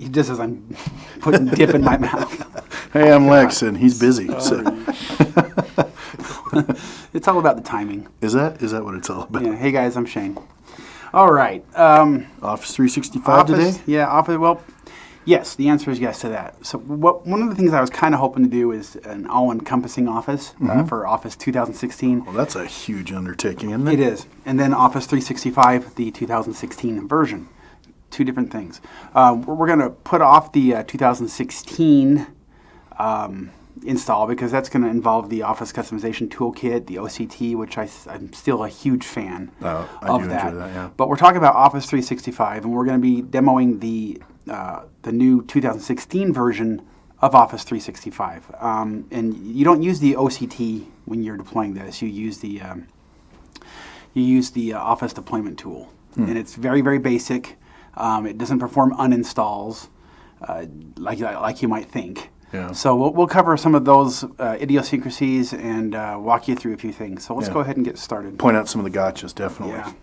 Just as I'm putting dip in my mouth. Hey, I'm Lex, and he's busy. So. It's all about the timing. Is that what it's all about? Yeah. Hey guys, I'm Shane. All right. Office 365 today? Yeah, Office. Well, yes. The answer is yes to that. So, one of the things I was kind of hoping to do is an all-encompassing Office for Office 2016. Well, that's a huge undertaking, isn't it? It is. And then Office 365, the 2016 version. Two different things. We're going to put off the 2016 install because that's going to involve the Office Customization Toolkit, the OCT, which I'm still a huge fan of that. Enjoy that, yeah. But we're talking about Office 365, and we're going to be demoing the new 2016 version of Office 365. And you don't use the OCT when you're deploying this. You use the Office deployment tool, and it's very, very basic. It doesn't perform uninstalls like you might think. Yeah. So we'll cover some of those idiosyncrasies and walk you through a few things. So let's go ahead and get started. Point out some of the gotchas, definitely. Yeah.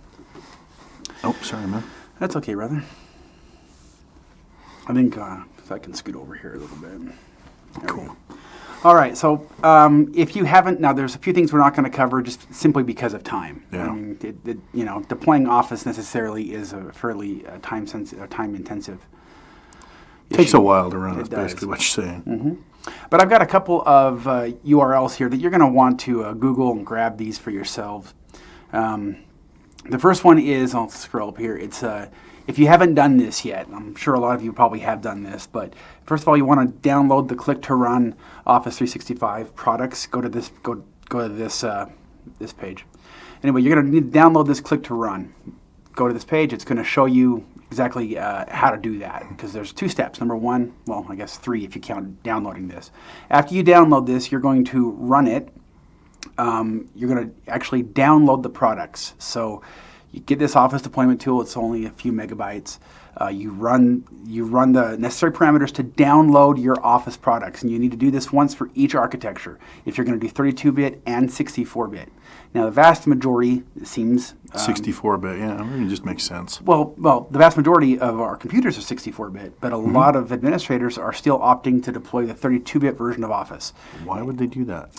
Oh, sorry, man. That's okay, brother. I think if I can scoot over here a little bit. Cool. All right, so if you haven't, now there's a few things we're not going to cover just simply because of time. Yeah. I mean, deploying Office necessarily is a fairly time-intensive issue. Takes a while to run, that's does. basically what you're saying. Mm-hmm. But I've got a couple of URLs here that you're going to want to Google and grab these for yourselves. The first one is, I'll scroll up here, it's if you haven't done this yet, I'm sure a lot of you probably have done this, but first of all, you want to download the Click-to-Run Office 365 products. Go to this this page. Anyway, you're going to need to download this Click-to-Run. Go to this page. It's going to show you exactly how to do that, because there's two steps. Number one, well, I guess three if you count downloading this. After you download this, you're going to run it. You're going to actually download the products. So you get this Office deployment tool. It's only a few megabytes. You run the necessary parameters to download your Office products, and you need to do this once for each architecture if you're going to do 32-bit and 64-bit. Now, the vast majority, it seems... 64-bit, yeah, I mean, it just makes sense. Well, the vast majority of our computers are 64-bit, but a lot of administrators are still opting to deploy the 32-bit version of Office. Why would they do that?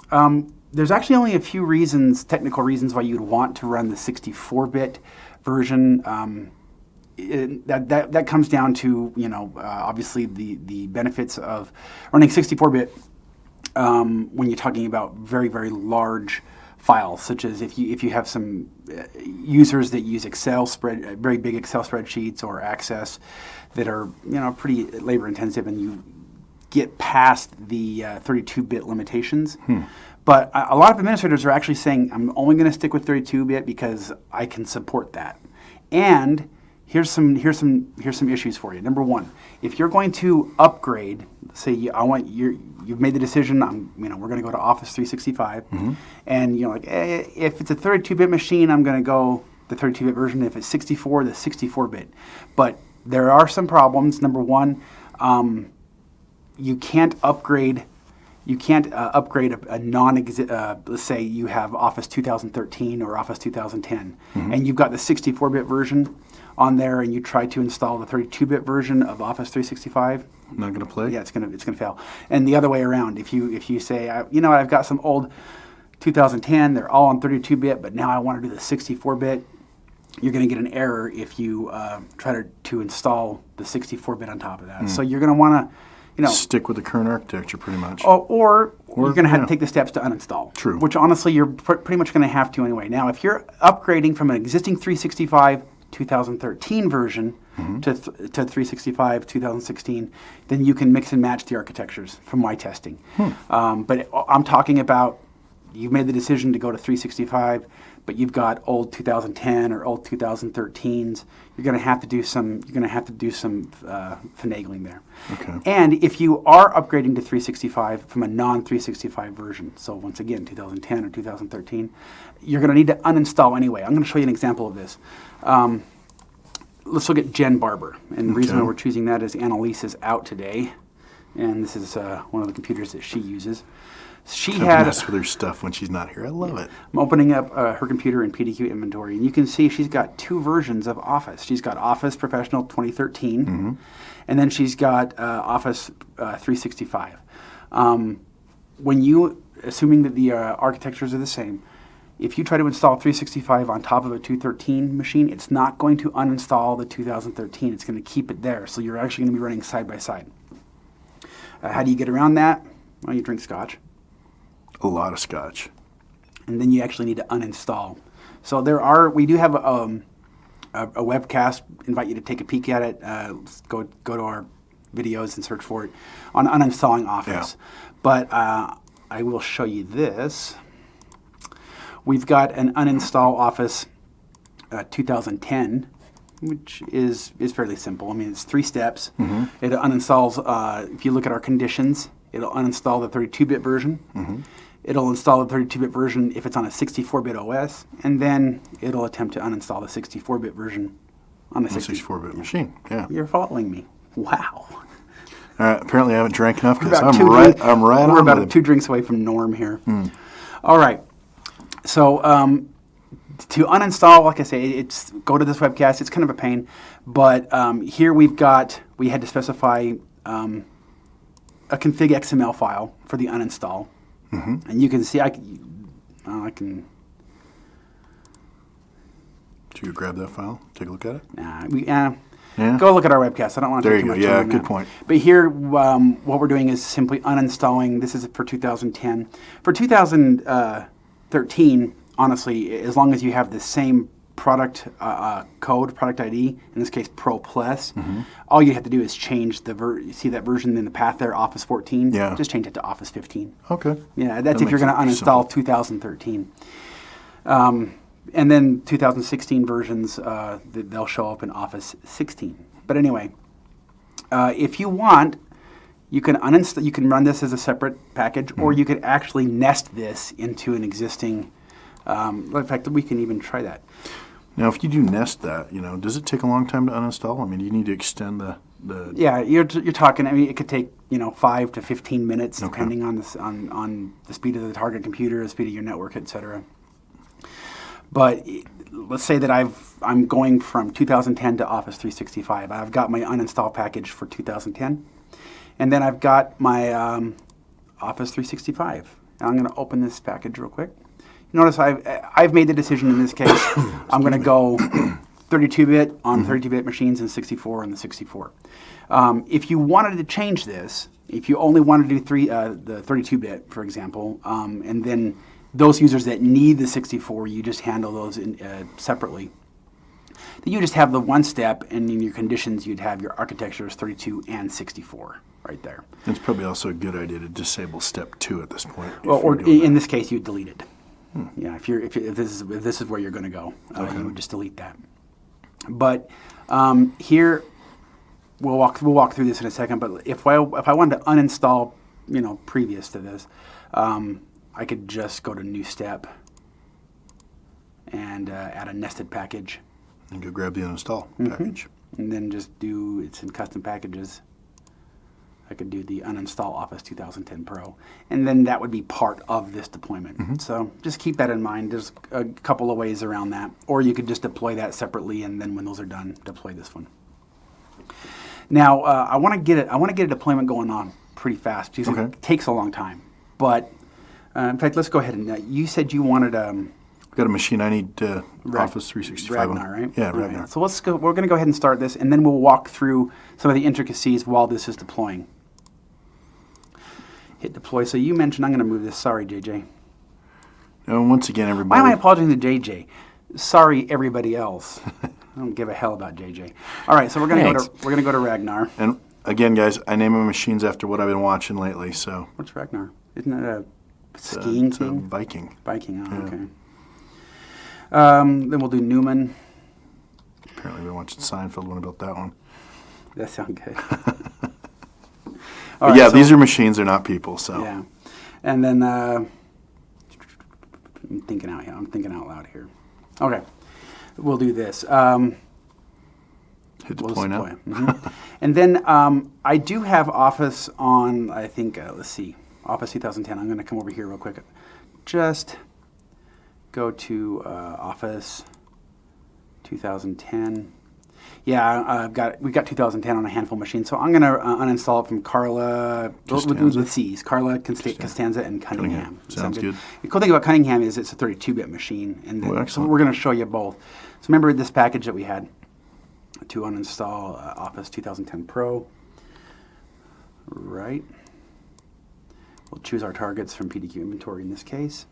There's actually only a few reasons, technical reasons, why you'd want to run the 64-bit version. That comes down to, obviously the benefits of running 64-bit when you're talking about very, very large files, such as if you have some users that use very big Excel spreadsheets or Access that are pretty labor intensive, and you get past the 32-bit limitations. But a lot of administrators are actually saying, I'm only going to stick with 32-bit because I can support that. And here's some issues for you. Number one, if you're going to upgrade, say you've made the decision, we're going to go to Office 365, and if it's a 32-bit machine, I'm going to go the 32-bit version. If it's 64, the 64-bit. But there are some problems. Number one, you can't upgrade. You can't upgrade a let's say you have Office 2013 or Office 2010, and you've got the 64-bit version on there, and you try to install the 32-bit version of Office 365. Not going to play? Yeah, it's going to fail. And the other way around, if you say, I've got some old 2010, they're all on 32-bit, but now I want to do the 64-bit, you're going to get an error if you try to install the 64-bit on top of that. So you're going to want to stick with the current architecture, pretty much. Or you're going to have to take the steps to uninstall. True. Which, honestly, you're pretty much going to have to anyway. Now, if you're upgrading from an existing 365 2013 version to 365 2016, then you can mix and match the architectures from my testing. But I'm talking about you've made the decision to go to 365, but you've got old 2010 or old 2013s. You're going to have to do some. Finagling there. Okay. And if you are upgrading to 365 from a non-365 version, so once again 2010 or 2013, you're going to need to uninstall anyway. I'm going to show you an example of this. Let's look at Jen Barber, and the reason why we're choosing that is Annalise is out today, and this is one of the computers that she uses. She Kind of had. mess with her stuff when she's not here. I love it. I'm opening up her computer in PDQ Inventory, and you can see she's got 2 versions of Office. She's got Office Professional 2013, and then she's got Office 365. When you, assuming that the architectures are the same, if you try to install 365 on top of a 2013 machine, it's not going to uninstall the 2013. It's going to keep it there, so you're actually going to be running side by side. How do you get around that? Well, you drink scotch. A lot of scotch. And then you actually need to uninstall. So we do have a webcast. Invite you to take a peek at it. Go to our videos and search for it on uninstalling Office. Yeah. But I will show you this. We've got an uninstall Office 2010, which is fairly simple. I mean, it's 3 steps. It uninstalls. If you look at our conditions, it'll uninstall the 32-bit version. It'll install the 32-bit version if it's on a 64-bit OS, and then it'll attempt to uninstall the 64-bit version on a 64-bit machine. Yeah. You're following me. Wow. Apparently, I haven't drank enough because I'm right. We're on about with 2 drinks away from Norm here. All right. So to uninstall, like I say, go to this webcast. It's kind of a pain, but here we had to specify a config XML file for the uninstall. And you can see, I can. Do you grab that file? Take a look at it? Yeah. Yeah? Go look at our webcast. I don't want to There take you too go. much time Yeah, on good that. point. But here, what we're doing is simply uninstalling. This is for 2010. For 2013, honestly, as long as you have the same product code, product ID, in this case Pro Plus, all you have to do is change you see that version in the path there, Office 14? Yeah. Just change it to Office 15. Okay. Yeah, that's That if you're makes going to it uninstall simple. 2013. And then 2016 versions, they'll show up in Office 16. But anyway, if you want, you can uninstall. You can run this as a separate package, or you could actually nest this into an existing. In fact, we can even try that. Now, if you do nest that, does it take a long time to uninstall? I mean, do you need to extend the Yeah, you're talking. I mean, it could take 5 to 15 minutes, depending on this on the speed of the target computer, the speed of your network, etc. But let's say that I'm going from 2010 to Office 365. I've got my uninstall package for 2010, and then I've got my Office 365. And I'm going to open this package real quick. Notice I've made the decision in this case. I'm going to go 32-bit on 32-bit machines and 64 on the 64. If you wanted to change this, if you only wanted to do the 32-bit, for example, and then those users that need the 64, you just handle those separately. Then you just have the one step, and in your conditions, you'd have your architectures 32 and 64 right there. It's probably also a good idea to disable step 2 at this point. Well, or in this case, you'd delete it. Yeah, if this is where you're going to go, you would just delete that. But here, we'll walk through this in a second. But if I wanted to uninstall, previous to this, I could just go to New Step and add a nested package. And go grab the uninstall package. And then just it's in custom packages. I could do the uninstall Office 2010 Pro. And then that would be part of this deployment. So just keep that in mind. There's a couple of ways around that. Or you could just deploy that separately, and then when those are done, deploy this one. Now, I want to get a deployment going on pretty fast because it takes a long time. But in fact, let's go ahead and you said you wanted I've got a machine I need Office 365 Ragnar, on. right? Yeah, All Ragnar. right. So let's go. We're going to go ahead and start this, and then we'll walk through some of the intricacies while this is deploying. Hit deploy. So you mentioned, I'm going to move this. Sorry, JJ. And once again, everybody. Why am I apologizing to JJ? Sorry, everybody else. I don't give a hell about JJ. All right, so we're going to go to Ragnar. And again, guys, I name my machines after what I've been watching lately. So What's Ragnar? Isn't that a skiing it's a thing? Viking. Biking. Oh, Yeah. okay. Then we'll do Newman. Apparently, we've been watching Seinfeld when I built that one. That sounds good. But yeah, these are machines; they're not people. So Yeah, and then I'm thinking out loud here. Okay, we'll do this. hit deploy now. And then I do have Office on. I think let's see. Office 2010. I'm going to come over here real quick. Just go to Office 2010. Yeah, we've got 2010 on a handful of machines, so I'm going to uninstall it from Carla. We'll do the C's. Carla, Costanza, and Cunningham. Sounds good. The cool thing about Cunningham is it's a 32-bit machine, and so we're going to show you both. So remember this package that we had to uninstall Office 2010 Pro. Right. We'll choose our targets from PDQ Inventory in this case.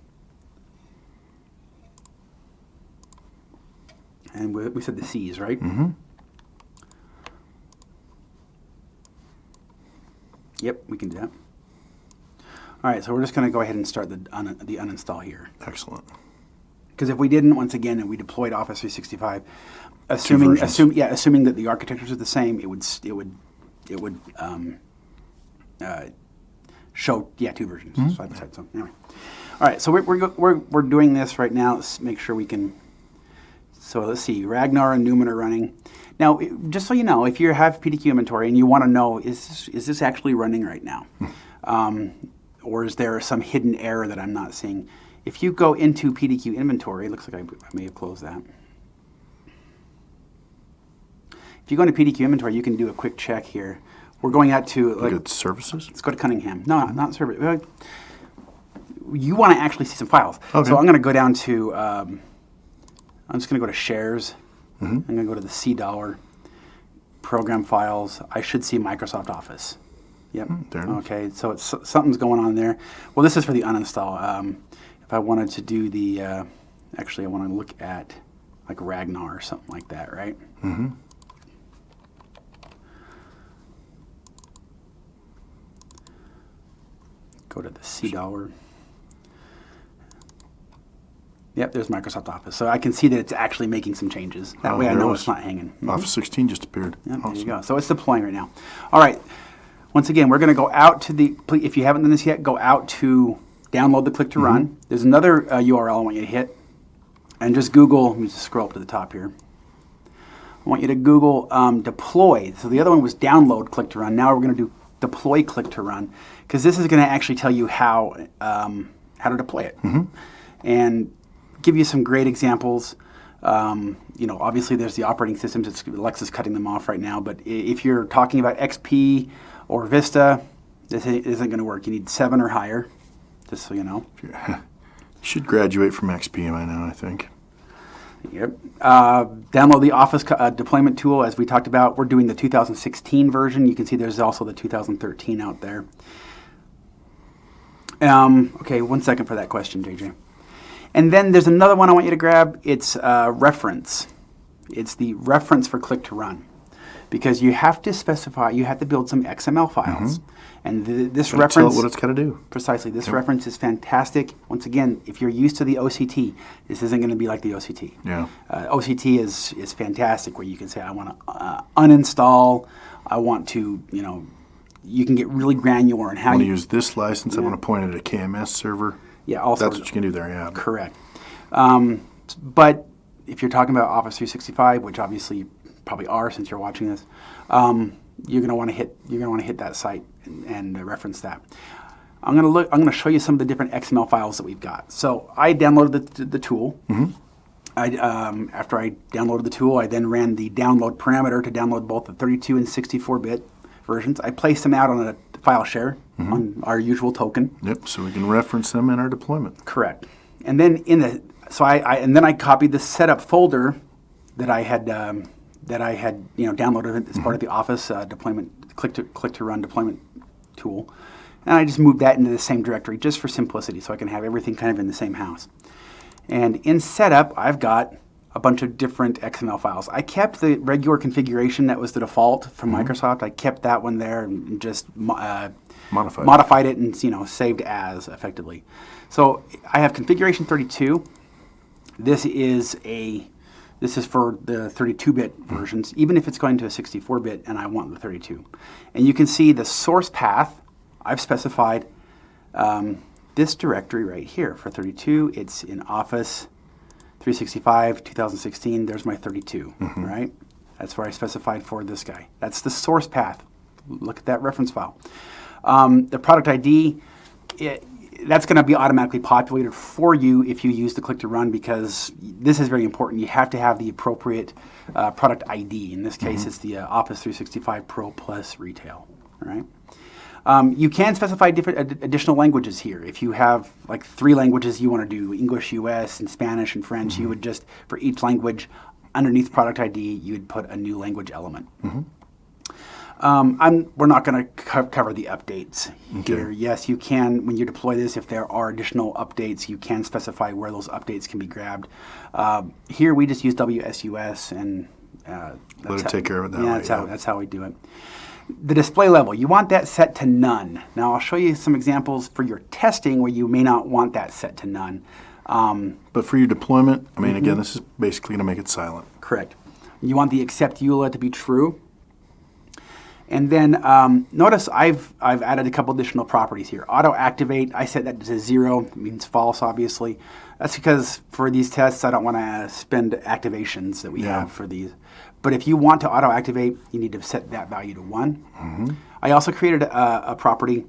And we said the C's, right? Mm-hmm. Yep, we can do that. All right, so we're just going to go ahead and start the uninstall here. Excellent. Because if we didn't, once again, and we deployed Office 365, assuming that the architectures are the same, it would show two versions side by side. So anyway, all right, so we're doing this right now. Let's make sure we can. So let's see, Ragnar and Newman are running. Now, just so you know, if you have PDQ Inventory and you want to know, is this actually running right now? Or is there some hidden error that I'm not seeing? If you go into PDQ Inventory, it looks like I may have closed that. If you go into PDQ Inventory, you can do a quick check here. We're going out to Look at services? Let's go to Cunningham. No, not service. You want to actually see some files. Okay. So I'm going to go down to, I'm just going to go to Shares. I'm going to go to the $C, Program Files. I should see Microsoft Office. Yep. There it is. Okay, so something's going on there. Well, this is for the uninstall. If I wanted to do the, actually I want to look at like Ragnar or something like that, right? Mm-hmm. Go to the $C. Yep, there's Microsoft Office. So I can see that it's actually making some changes. That way I know it's not hanging. Office 16 just appeared. Yep, awesome. There you go. So it's deploying right now. All right. Once again, we're going to go out to the, if you haven't done this yet, go out to download the Click-to-Run. There's another URL I want you to hit. And just Google, let me just scroll up to the top here. I want you to Google deploy. So the other one was download Click-to-Run. Now we're going to do deploy Click-to-Run, because this is going to actually tell you how to deploy it. And give you some great examples. Obviously there's the operating systems. Alexa's cutting them off right now. But if you're talking about XP or Vista, this isn't going to work. You need 7 or higher, just so you know. You should graduate from XP by now, I think. Yep. Download the Office deployment tool, as we talked about. We're doing the 2016 version. You can see there's also the 2013 out there. Okay, 1 second for that question, JJ. And then there's another one I want you to grab. It's reference. It's the reference for Click-to-Run, because you have to specify, you have to build some XML files. And this reference... Tell it what it's got to do. Precisely. This reference is fantastic. Once again, if you're used to the OCT, this isn't going to be like the OCT. Yeah. OCT is fantastic, where you can say, I want to uninstall, I want to, you can get really granular in how I want to use this license, I want to point it at a KMS server. Yeah, also that's what you can do there, yeah. Correct. But if you're talking about Office 365, which obviously you probably are since you're watching this, you're going to want to hit that site and reference that. I'm going to show you some of the different XML files that we've got. So I downloaded the tool. After I downloaded the tool, I then ran the download parameter to download both the 32 and 64-bit versions. I placed them out on a file share on our usual token. Yep, so we can reference them in our deployment. Correct. And then I copied the setup folder that I had downloaded as part of the Office deployment Click-to-Run deployment tool, and I just moved that into the same directory just for simplicity, so I can have everything kind of in the same house. And in setup, I've got a bunch of different XML files. I kept the regular configuration that was the default from Microsoft. I kept that one there and just modified it and saved as effectively. So I have configuration 32. This is for the 32-bit versions, even if it's going to a 64-bit and I want the 32. And you can see the source path. I've specified this directory right here for 32. It's in Office 365, 2016. There's my 32, right? That's where I specified for this guy. That's the source path. Look at that reference file. The product ID that's going to be automatically populated for you if you use the Click-to-Run, because this is very important. You have to have the appropriate product ID. In this case, it's the Office 365 Pro Plus Retail. All right. You can specify different additional languages here. If you have like 3 languages you want to do, English US and Spanish and French, you would just, for each language, underneath product ID, you would put a new language element. We're not going to cover the updates here. Yes, you can, when you deploy this, if there are additional updates, you can specify where those updates can be grabbed. Here we just use WSUS and let it take care of it that way. That's how we do it. The display level, you want that set to none. Now I'll show you some examples for your testing where you may not want that set to none. But for your deployment, I mean, again, this is basically going to make it silent. Correct. You want the accept EULA to be true. And then notice I've added a couple additional properties here. Auto activate, I set that to 0. It means false, obviously. That's because for these tests, I don't want to spend activations that we have for these. But if you want to auto activate, you need to set that value to 1. I also created a property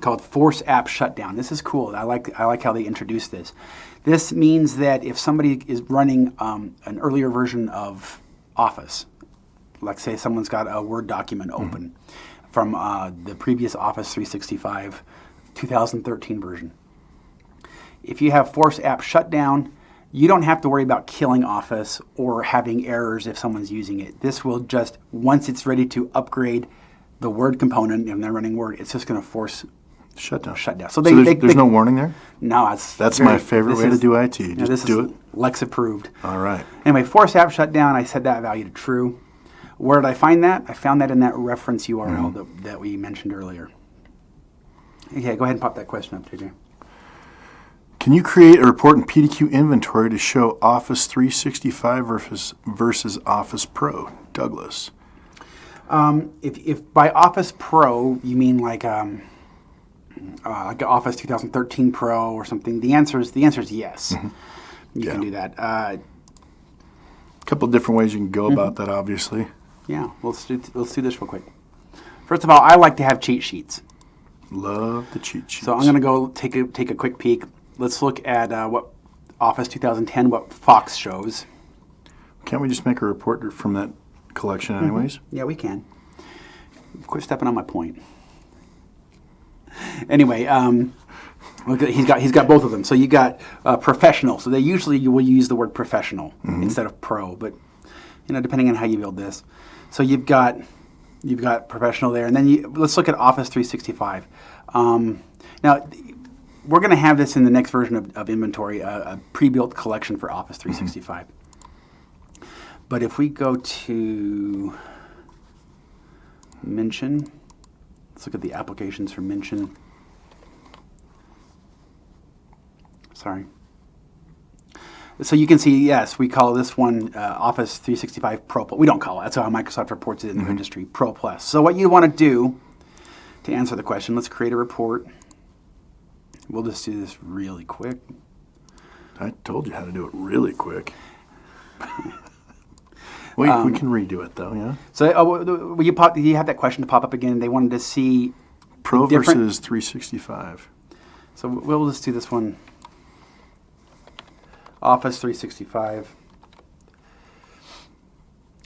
called Force App Shutdown. This is cool. I like how they introduced this. This means that if somebody is running an earlier version of Office, like say someone's got a Word document open from the previous Office 365 2013 version. If you have Force App Shutdown, you don't have to worry about killing Office or having errors if someone's using it. This will just, once it's ready to upgrade the Word component and they're running Word, it's just going to force shutdown. So there's no warning there? No, that's my favorite way to do IT. Just do it. Lex approved. All right. Anyway, Force App Shutdown, I set that value to true. Where did I find that? I found that in that reference URL that we mentioned earlier. Okay, go ahead and pop that question up, JJ. Can you create a report in PDQ Inventory to show Office 365 versus Office Pro? Douglas. If by Office Pro you mean like Office 2013 Pro or something, the answer is yes. You can do that. A couple different ways you can go about that, obviously. Yeah, let's do this real quick. First of all, I like to have cheat sheets. Love the cheat sheets. So I'm going to go take a quick peek. Let's look at what Office 2010, what Fox shows. Can't we just make a report from that collection anyways? Yeah, we can. Quit stepping on my point. Anyway, look at, he's got both of them. So you got professional. So you will use the word professional instead of pro, but depending on how you build this. So you've got professional there, and then let's look at Office 365. Now we're going to have this in the next version of Inventory, a pre-built collection for Office 365. But if we go to Mention, let's look at the applications for Mention. Sorry. So you can see, yes, we call this one Office 365 Pro. We don't call it. That's how Microsoft reports it in the registry, Pro Plus. So what you want to do to answer the question, let's create a report. We'll just do this really quick. I told you how to do it really quick. We can redo it, though, yeah? So you have that question to pop up again. They wanted to see Pro versus 365. So we'll just do this one. Office 365.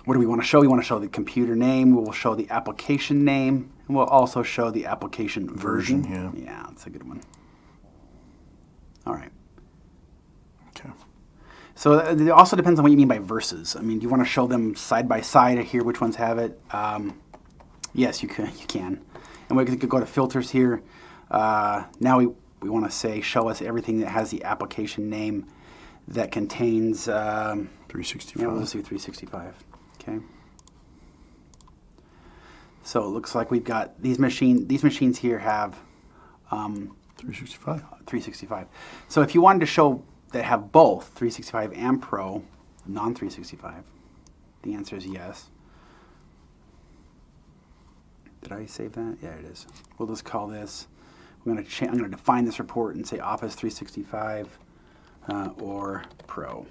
What do we want to show? We want to show the computer name. We will show the application name. And we'll also show the application version. Yeah, that's a good one. All right. Okay. So it also depends on what you mean by versus. I mean, do you want to show them side by side here? Which ones have it? Yes, you can. And we could go to filters here. Now we want to say show us everything that has the application name that contains 365. Yeah, we'll just do 365. Okay. So it looks like we've got these machines here have 365. 365. So if you wanted to show that have both 365 and Pro, non-365, the answer is yes. Did I save that? Yeah, it is. We'll just call this. I'm going to define this report and say Office 365 or Pro.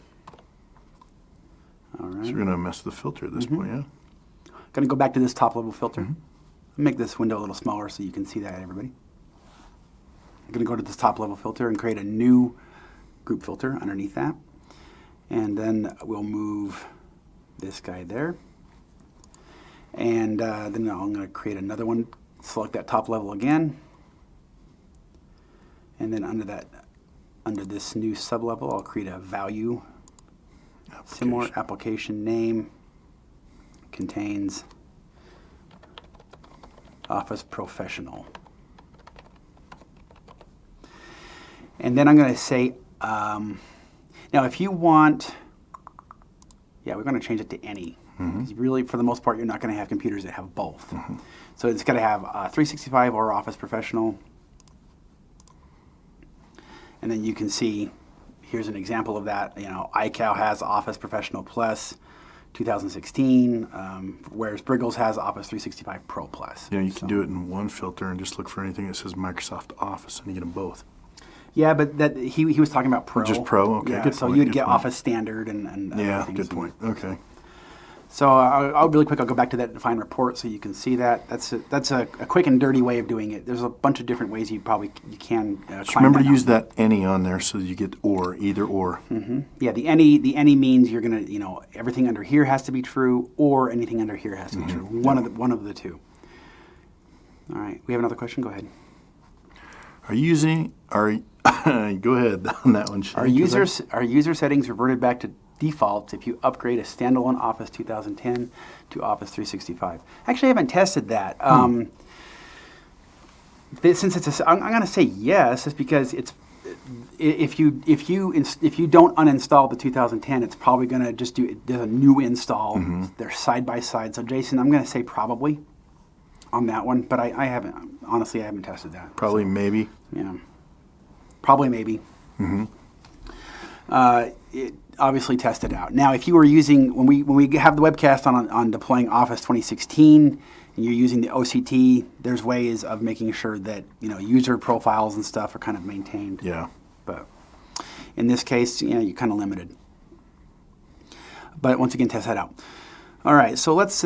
All right. So you're going to mess with the filter at this point, yeah? Going to go back to this top level filter. Make this window a little smaller so you can see that, everybody. I'm going to go to this top level filter and create a new group filter underneath that. And then we'll move this guy there. And then I'm going to create another one, select that top level again. And then under this new sublevel, I'll create a value. Similar application name contains Office Professional. And then I'm going to say, now if you want, we're going to change it to any. Because really, for the most part, you're not going to have computers that have both. So it's going to have 365 or Office Professional. And then you can see, here's an example of that. iCal has Office Professional Plus 2016, whereas Briggles has Office 365 Pro Plus. Yeah, you can do it in one filter and just look for anything that says Microsoft Office, and you get them both. Yeah, but he was talking about Pro. Just Pro? Okay, yeah, good so point. you'd get Office Standard and yeah, other good things. point. Okay. So I'll really quick, I'll go back to that define report so you can see that. That's a quick and dirty way of doing it. There's a bunch of different ways you can Just remember to use that any on there so you get or, either or. Yeah, the any means you're going to, everything under here has to be true, or anything under here has to be true. One of the two. All right, we have another question. Go ahead. Go ahead on that one, Shane. Are user settings reverted back to defaults if you upgrade a standalone Office 2010 to Office 365? Actually, I haven't tested that. Since it's I'm going to say yes, it's because it's if you don't uninstall the 2010, it's probably going to just do a new install. They're side by side. So Jason, I'm going to say probably on that one, but I haven't tested that. Probably maybe. Yeah, probably maybe. Obviously test it out. Now, if you were using, when we have the webcast on deploying Office 2016, and you're using the OCT, there's ways of making sure that user profiles and stuff are kind of maintained. Yeah. But in this case, you're kind of limited. But once again, test that out. All right, so let's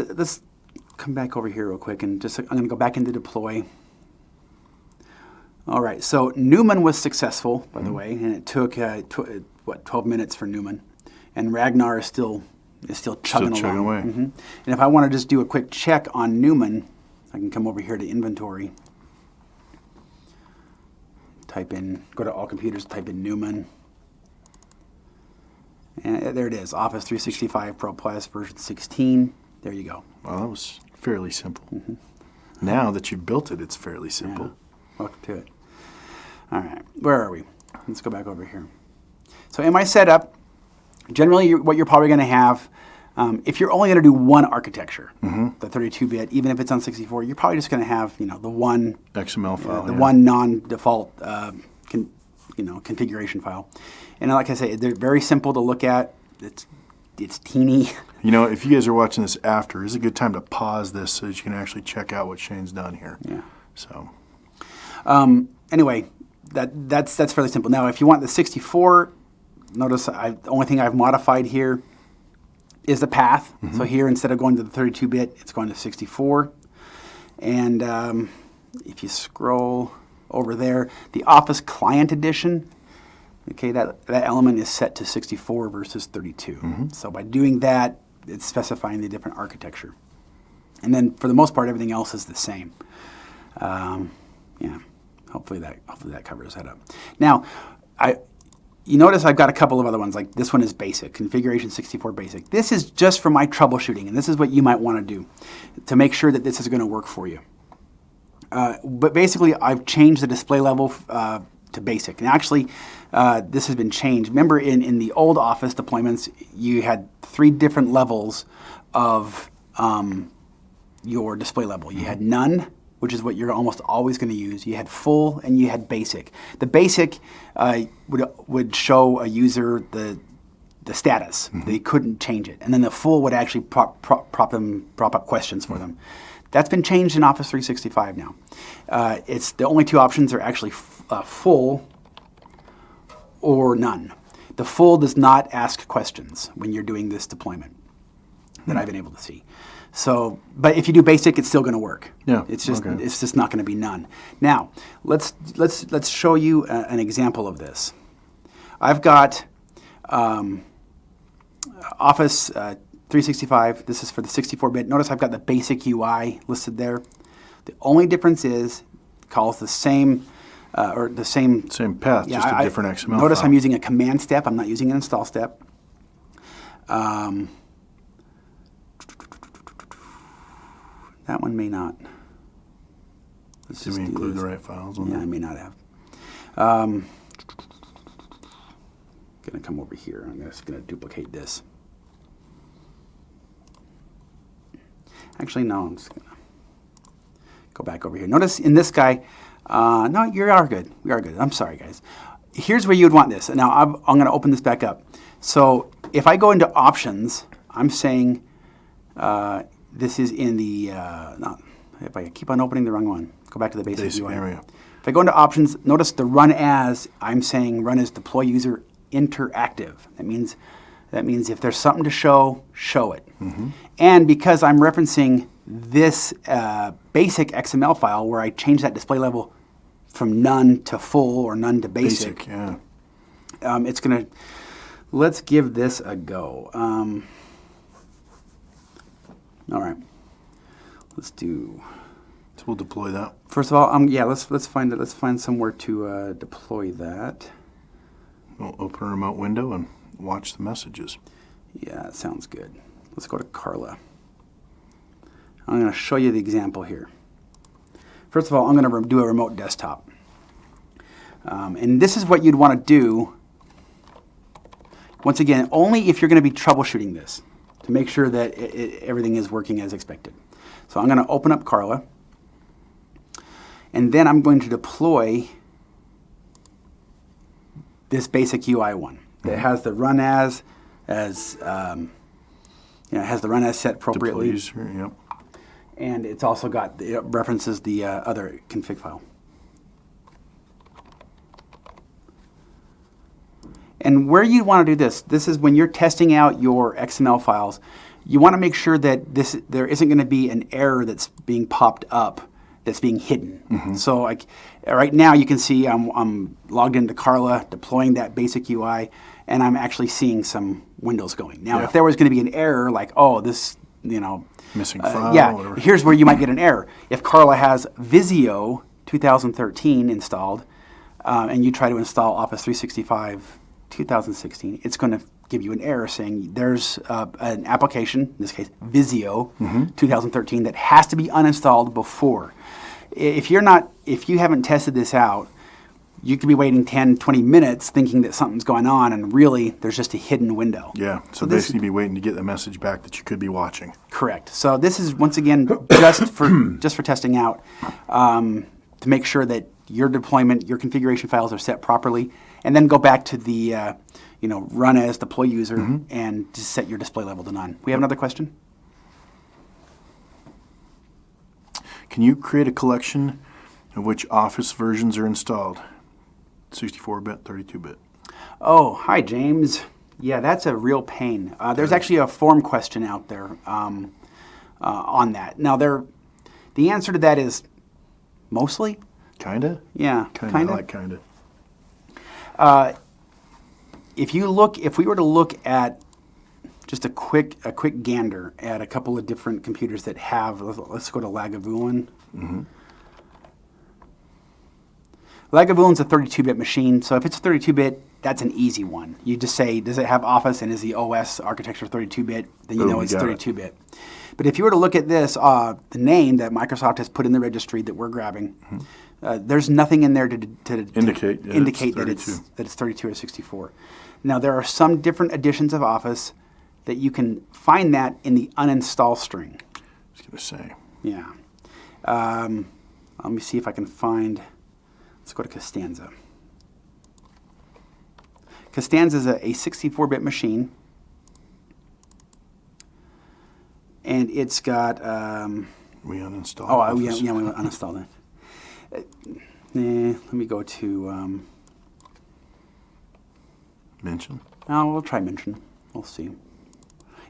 come back over here real quick, and I'm going to go back into deploy. All right, so Newman was successful, by the way, and it took 12 minutes for Newman, and Ragnar is still chugging along. away. And if I want to just do a quick check on Newman, I can come over here to Inventory, go to All Computers, type in Newman, and there it is, Office 365 Pro Plus version 16. There you go. Well, that was fairly simple. Now that you've built it, it's fairly simple. Yeah. Welcome to it. All right, where are we? Let's go back over here. So in my setup, generally what you're probably going to have, if you're only going to do one architecture, the 32-bit, even if it's on 64, you're probably just going to have the one XML file, one non-default configuration file. And like I say, they're very simple to look at. It's teeny. If you guys are watching this after, it's a good time to pause this so that you can actually check out what Shane's done here. Yeah. So. Anyway, that's fairly simple. Now, if you want the 64, notice the only thing I've modified here is the path. So here, instead of going to the 32-bit, it's going to 64. And if you scroll over there, the Office Client Edition, okay, that element is set to 64 versus 32. So by doing that, it's specifying the different architecture. And then for the most part, everything else is the same. Yeah, hopefully that covers that up. Now, you notice I've got a couple of other ones, like this one is basic, configuration 64 basic. This is just for my troubleshooting, and this is what you might want to do to make sure that this is going to work for you. But basically, I've changed the display level to basic. And actually, this has been changed. Remember, in the old Office deployments, you had 3 different levels of your display level. You had none, which is what you're almost always going to use. You had full, and you had basic. The basic would show a user the status. They couldn't change it. And then the full would actually prop up questions for them. That's been changed in Office 365 now. It's the only 2 options are actually full or none. The full does not ask questions when you're doing this deployment that I've been able to see. So, but if you do basic, it's still going to work. Yeah. It's just okay. it's just not going to be none. Now, let's show you an example of this. I've got Office 365. This is for the 64-bit. Notice I've got the basic UI listed there. The only difference is it calls the same or the same path, just a different XML Notice file. I'm using a command step. I'm not using an install step. That one may not. Let's Did we include the right files on Yeah, I that? may not have. Going to come over here. I'm just going to duplicate this. Actually, no. I'm just going to go back over here. Notice in this guy, no, you are good. We are good. I'm sorry, guys. Here's where you would want this. Now, I'm going to open this back up. So if I go into options, I'm saying this is in the, if I keep on opening the wrong one, go back to the basic UI. area. If I go into options, notice the run as, I'm saying run as deploy user interactive. That means if there's something to show, show it. Mm-hmm. And because I'm referencing this basic XML file where I change that display level from none to full or none to basic, yeah. it's going to, let's give this a go. All right, let's do. So we'll deploy that. First of all, yeah, let's find it. Let's find somewhere to deploy that. We'll open a remote window and watch the messages. Yeah, that sounds good. Let's go to Carla. I'm going to show you the example here. First of all, I'm going to do a remote desktop. And this is what you'd want to do, once again, only if you're going to be troubleshooting this, to make sure that everything is working as expected. So I'm going to open up Carla, and then I'm going to deploy this basic UI one that has the run as has the run as set appropriately. Deploy user, yep. And it's also got, it references the other config file. And where you want to do this is when you're testing out your XML files, you want to make sure that there isn't going to be an error that's being popped up that's being hidden. Mm-hmm. So like right now you can see I'm logged into Carla, deploying that basic UI, and I'm actually seeing some windows going. Now, if there was going to be an error like, oh, this, missing file, yeah, whatever. Here's where you might get an error. If Carla has Visio 2013 installed, and you try to install Office 365 2016, it's going to give you an error saying there's an application, in this case Visio 2013, that has to be uninstalled before. If you haven't tested this out, you could be waiting 10, 20 minutes thinking that something's going on, and really there's just a hidden window. Yeah, so basically be waiting to get the message back that you could be watching. Correct. So this is, once again, just for testing out, to make sure that your deployment, your configuration files are set properly, and then go back to the run as deploy user and just set your display level to none. We have another question? Can you create a collection of which Office versions are installed? 64-bit, 32-bit. Oh, hi, James. Yeah, that's a real pain. There's actually a form question out there on that. Now, the answer to that is mostly. Kinda? Yeah, Kinda. kinda. I like kinda. If we were to look at just a quick gander at a couple of different computers that have, let's go to Lagavulin. Lagavulin is a 32-bit machine, so if it's a 32-bit, that's an easy one. You just say, does it have Office, and is the OS architecture 32-bit? Then you know it's 32-bit. But if you were to look at this, the name that Microsoft has put in the registry that we're grabbing, there's nothing in there to indicate that it's 32 or 64. Now, there are some different editions of Office that you can find that in the uninstall string. I was going to say. Yeah. Let me see if I can find. Let's go to Costanza. Costanza is a 64-bit machine, and it's got. We uninstalled. Oh, yeah, we uninstalled it. Let me go to. Mention. Oh, we'll try mention. We'll see.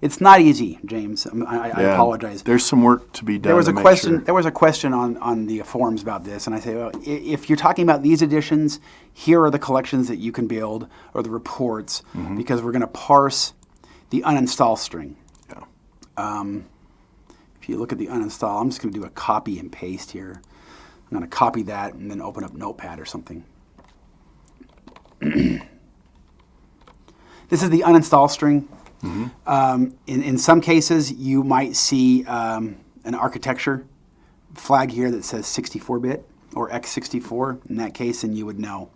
It's not easy, James. I apologize. There's some work to be done. There was to a make question. sure. There was a question on the forums about this, and I say, well, if you're talking about these editions, here are the collections that you can build, or the reports, because we're going to parse the uninstall string. Yeah. If you look at the uninstall, I'm just going to do a copy and paste here. I'm going to copy that and then open up Notepad or something. This is the uninstall string. In some cases, you might see an architecture flag here that says 64-bit or x64. In that case, and you would know.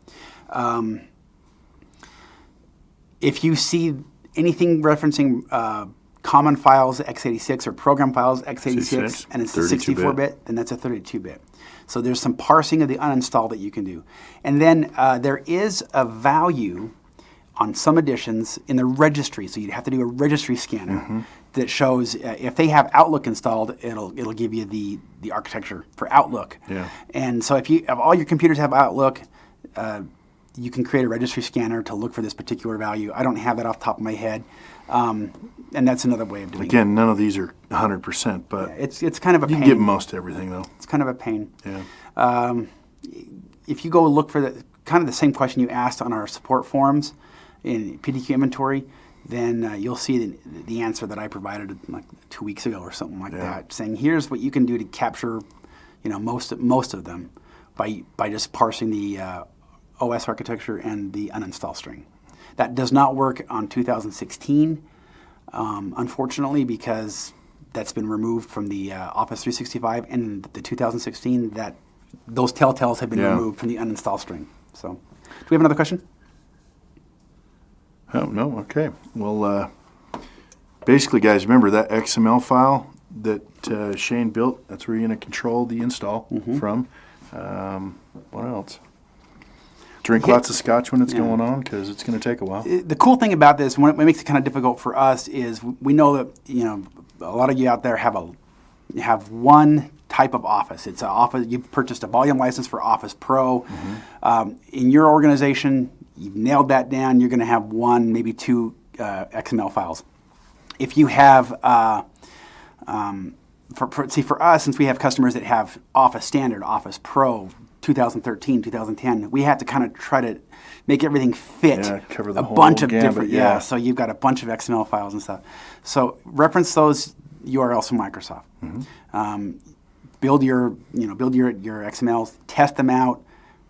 If you see anything referencing common files x86 or program files x86 and it's a 64-bit, then that's a 32-bit. So there's some parsing of the uninstall that you can do. And then there is a value on some editions in the registry. So you'd have to do a registry scanner that shows if they have Outlook installed, it'll give you the architecture for Outlook. Yeah. And so if all your computers have Outlook, you can create a registry scanner to look for this particular value. I don't have that off the top of my head. And that's another way of doing it. Again, none of these are 100%, but it's kind of a pain. you can get most everything, though. It's kind of a pain. Yeah. If you go look for the same question you asked on our support forums in PDQ Inventory, then you'll see the answer that I provided like 2 weeks ago or something like that, saying here's what you can do to capture, most of them by just parsing the OS architecture and the uninstall string. That does not work on 2016, unfortunately, because that's been removed from the Office 365, and the 2016 those telltales have been removed from the uninstall string. So, do we have another question? Oh, no? Okay. Well, basically, guys, remember that XML file that Shane built, that's where you're going to control the install from. What else? Drink lots of scotch when it's going on, because it's going to take a while. The cool thing about this, what makes it kind of difficult for us, is we know that a lot of you out there have one type of Office. It's an Office. You've purchased a volume license for Office Pro. In your organization, you've nailed that down. You're going to have one, maybe two XML files. If you have, for us, since we have customers that have Office Standard, Office Pro, 2013, 2010, we had to kind of try to make everything fit. Yeah, cover the a whole bunch of gambit, different. yeah. So you've got a bunch of XML files and stuff. So reference those URLs from Microsoft. Build your XMLs, test them out,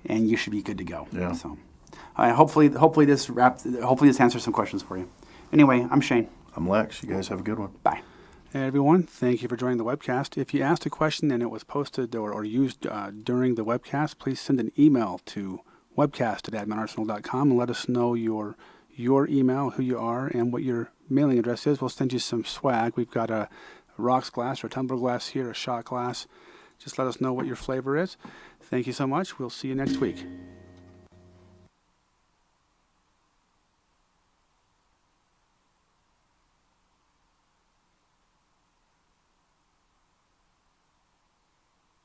and you should be good to go. Yeah. So hopefully this answers some questions for you. Anyway, I'm Shane. I'm Lex. You guys have a good one. Bye. Hey everyone, thank you for joining the webcast. If you asked a question and it was posted or used during the webcast, please send an email to webcast@adminarsenal.com and let us know your email, who you are, and what your mailing address is. We'll send you some swag. We've got a rocks glass or a tumbler glass here, a shot glass. Just let us know what your flavor is. Thank you so much. We'll see you next week.